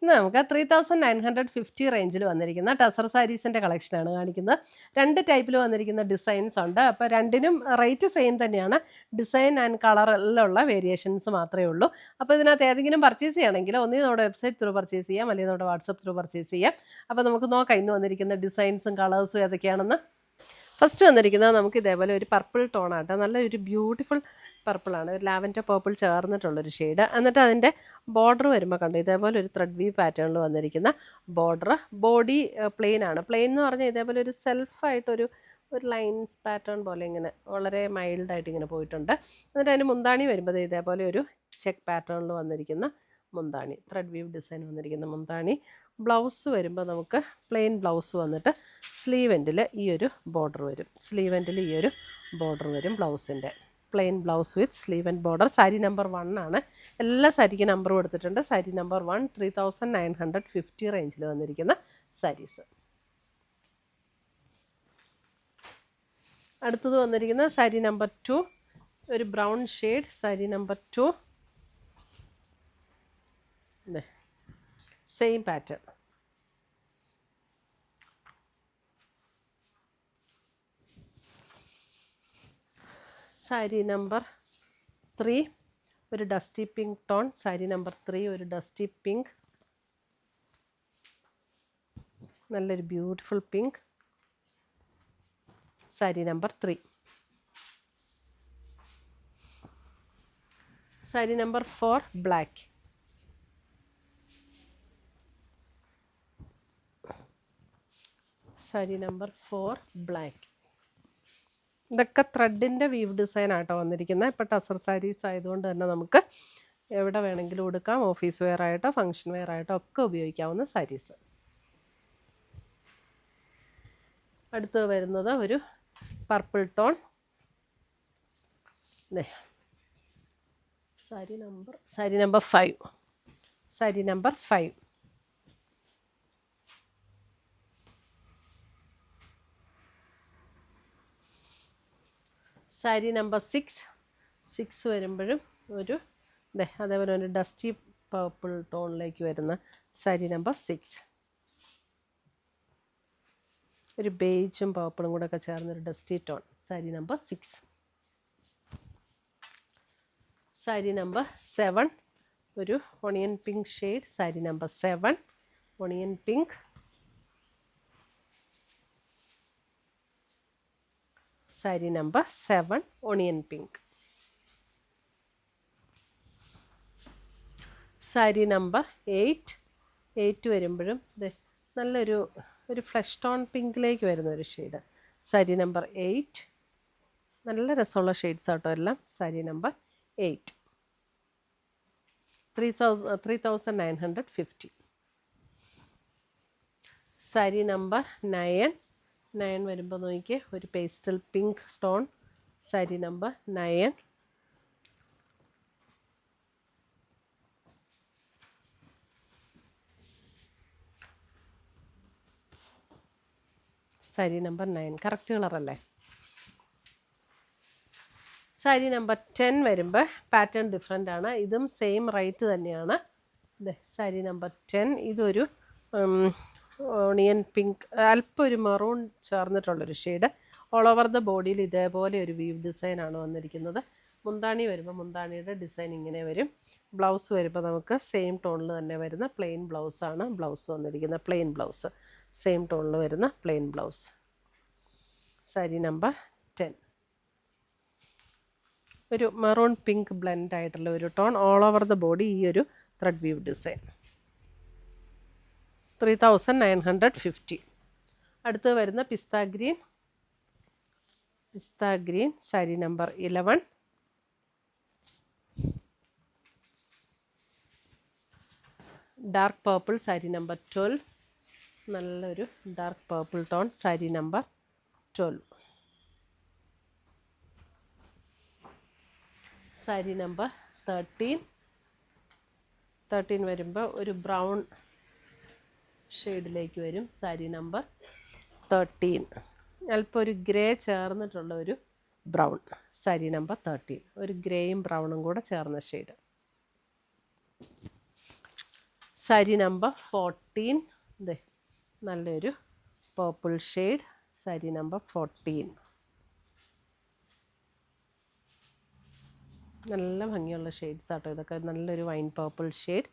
ഇന്ന് നമുക്ക് 3950 റേഞ്ചിൽ വന്നിരിക്കുന്ന ടസർ സാരീസിൻ്റെ കളക്ഷനാണ് കാണിക്കുന്നത്. 2 ടൈപ്പിൽ വന്നിരിക്കുന്ന ഡിസൈൻസ് ഉണ്ട്. അപ്പോൾ രണ്ടിനും റേറ്റ് സെയിം തന്നെയാണ്. ഡിസൈൻ ആൻഡ് കളറിലുള്ള വേരിയേഷൻസ് മാത്രമേ ഉള്ളൂ. അപ്പോൾ ഇതിനകത്ത് ഏതെങ്കിലും പർച്ചേസ് ചെയ്യണമെങ്കിൽ ഒന്നീ നമ്മുടെ വെബ്സൈറ്റ് ത്രൂ പർച്ചേസ് ചെയ്യാം, അല്ലെങ്കിൽ നമ്മുടെ വാട്സപ്പ് ത്രൂ പർച്ചേസ് ചെയ്യാം. അപ്പോൾ നമുക്ക് നോക്കാം ഇന്ന് വന്നിരിക്കുന്ന ഡിസൈൻസും കളേഴ്സും ഏതൊക്കെയാണെന്ന്. ഫസ്റ്റ് വന്നിരിക്കുന്നത് നമുക്ക് ഇതേപോലെ ഒരു പർപ്പിൾ ടോണാട്ടോ. നല്ലൊരു ബ്യൂട്ടിഫുൾ പർപ്പിളാണ്, ഒരു ലാവൻഡർ പർപ്പിൾ ചേർന്നിട്ടുള്ളൊരു ഷെയ്ഡ്. എന്നിട്ട് അതിൻ്റെ ബോർഡർ വരുമ്പോൾ കണ്ടു ഇതേപോലെ ഒരു ത്രെഡ് വീവ് പാറ്റേണിൽ വന്നിരിക്കുന്ന ബോർഡർ. ബോഡി പ്ലെയിൻ ആണ്. പ്ലെയിൻ എന്ന് പറഞ്ഞാൽ ഇതേപോലെ ഒരു സെൽഫായിട്ടൊരു ലൈൻസ് പാറ്റേൺ പോലെ ഇങ്ങനെ വളരെ മൈൽഡായിട്ട് ഇങ്ങനെ പോയിട്ടുണ്ട്. എന്നിട്ട് അതിന് മുന്താണി വരുമ്പോൾ ഇതേപോലെ ഒരു ചെക്ക് പാറ്റേണിൽ വന്നിരിക്കുന്ന മുന്താണി, ത്രെഡ് വീവ് ഡിസൈൻ വന്നിരിക്കുന്ന മുന്താണി. ബ്ലൗസ് വരുമ്പോൾ നമുക്ക് പ്ലെയിൻ ബ്ലൗസ് വന്നിട്ട് സ്ലീവ് എൻഡിൽ ഈ ഒരു ബോർഡർ വരും. സ്ലീവ് എൻഡിൽ ഈ ഒരു ബോർഡർ വരും ബ്ലൗസിൻ്റെ. Plain blouse with sleeve and border. Sari number 1 ആണ്. എല്ലാ സാരിക്ക് നമ്പർ കൊടുത്തിട്ടുണ്ട്. സാരി നമ്പർ 1 3950 റേഞ്ചിൽ വന്നിരിക്കുന്ന സാരീസ്. അടുത്തത് വന്നിരിക്കുന്ന സാരി നമ്പർ 2, ഒരു brown shade. Sari number 2 same pattern. Sari number 3 ഒരു dusty pink tone. Sari number 3 ഒരു ഡസ്റ്റി പിങ്ക്, നല്ലൊരു beautiful pink. Sari number 3. Sari number 4 black. Sari number 4 black. ഇതൊക്കെ ത്രെഡിൻ്റെ വീവ് ഡിസൈൻ ആട്ടോ വന്നിരിക്കുന്നത്. ഇപ്പോൾ ടസർ സാരീസ് ആയതുകൊണ്ട് തന്നെ നമുക്ക് എവിടെ വേണമെങ്കിലും ഉടുക്കാം. ഓഫീസ് വെയർ ആയിട്ടോ ഫങ്ഷൻ വെയർ ആയിട്ടോ ഒക്കെ ഉപയോഗിക്കാവുന്ന സാരീസ്. അടുത്ത് വരുന്നത് ഒരു purple tone. Sari number 5. Sari number 5. Sari number 6 വരുമ്പോഴും ഒരു അതേപോലെ ഒരു ഡസ്റ്റി പർപ്പിൾ ടോണിലേക്ക് വരുന്ന സാരി നമ്പർ 6. ഒരു ബേജും പർപ്പിളും കൂടെ ഒക്കെ ചേർന്നൊരു dusty tone. Sari number 6. Sari number 7 ഒരു onion pink shade. Sari number 7 onion pink. Sari number 7 onion pink. Sari number 8 വരുമ്പോഴും നല്ലൊരു ഫ്ലഷ് ടോൺ പിങ്കിലേക്ക് വരുന്ന ഒരു ഷെയ്ഡ്. സാരി നമ്പർ 8 നല്ല രസമുള്ള ഷെയ്ഡ്സ് ആട്ടോ എല്ലാം. സാരി നമ്പർ 8 3950. സാരി നമ്പർ 9 വരുമ്പോൾ നോക്കിയേ ഒരു pastel pink tone. Sari number 9. Sari number 9 correct കളറല്ലേ. സാരി നമ്പർ 10 വരുമ്പോൾ പാറ്റേൺ ഡിഫറെൻ്റ് ആണ്. ഇതും സെയിം റേറ്റ് തന്നെയാണ്. സാരി നമ്പർ 10 ഇതൊരു ഓണിയൻ പിങ്ക്, അല്പം ഒരു മെറൂൺ ചേർന്നിട്ടുള്ളൊരു ഷെയ്ഡ്. ഓൾ ഓവർ ദ ബോഡിയിൽ ഇതേപോലെ ഒരു വീവ് ഡിസൈനാണ് വന്നിരിക്കുന്നത്. മുന്താണി വരുമ്പോൾ മുന്താണിയുടെ ഡിസൈൻ ഇങ്ങനെ വരും. ബ്ലൗസ് വരുമ്പോൾ നമുക്ക് സെയിം ടോണിൽ തന്നെ വരുന്ന പ്ലെയിൻ ബ്ലൗസാണ് ബ്ലൗസ് വന്നിരിക്കുന്നത്. പ്ലെയിൻ ബ്ലൗസ് സെയിം ടോണിൽ വരുന്ന പ്ലെയിൻ ബ്ലൗസ്. സാരി നമ്പർ 10 ഒരു മെറൂൺ പിങ്ക് ബ്ലെൻഡ് ആയിട്ടുള്ള ഒരു tone. All over the body ഈ ഒരു ത്രെഡ് വീവ് ഡിസൈൻ. 3950. അടുത്ത് വരുന്ന pista green. Sari number 11. Dark purple. Sari number 12 നല്ലൊരു dark purple tone. Sari number 12. Sari number 13 വരുമ്പോൾ ഒരു ബ്രൗൺ ഷെയ്ഡിലേക്ക് വരും. സാരി നമ്പർ 13 അല്പം ഒരു ഗ്രേ ചേർന്നിട്ടുള്ള ഒരു ബ്രൗൺ. സാരി നമ്പർ 13 ഒരു ഗ്രേയും ബ്രൗണും കൂടെ ചേർന്ന ഷെയ്ഡ്. സാരി നമ്പർ 14. ഇതേ നല്ലൊരു പേർപ്പിൾ ഷെയ്ഡ്. സാരി നമ്പർ 14. നല്ല ഭംഗിയുള്ള ഷെയ്ഡ്സ് ആട്ടോ ഇതൊക്കെ. നല്ലൊരു wine purple shade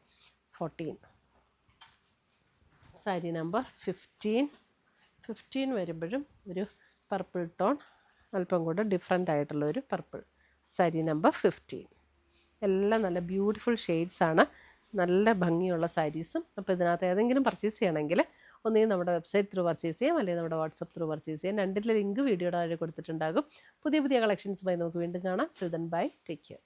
14. Sari number 15. 15 വരുമ്പോഴും ഒരു പർപ്പിൾ ടോൺ, അല്പം കൂടെ ഡിഫറെൻ്റ് ആയിട്ടുള്ളൊരു പർപ്പിൾ. സാരി നമ്പർ 15. എല്ലാം നല്ല ബ്യൂട്ടിഫുൾ ഷെയ്ഡ്സാണ്, നല്ല ഭംഗിയുള്ള സാരീസും. അപ്പോൾ ഇതിനകത്ത് ഏതെങ്കിലും പർച്ചേസ് ചെയ്യണമെങ്കിൽ ഒന്നുകിൽ നമ്മുടെ വെബ്സൈറ്റ് ത്രൂ പർച്ചേസ് ചെയ്യാം, അല്ലെങ്കിൽ നമ്മുടെ വാട്സപ്പ് ത്രൂ പർച്ചേസ് ചെയ്യാം. രണ്ടിലെ ലിങ്ക് വീഡിയോയുടെ താഴെ കൊടുത്തിട്ടുണ്ടാകും. പുതിയ പുതിയ കളക്ഷൻസുമായി നമുക്ക് വീണ്ടും കാണാം. Till then bye, take care.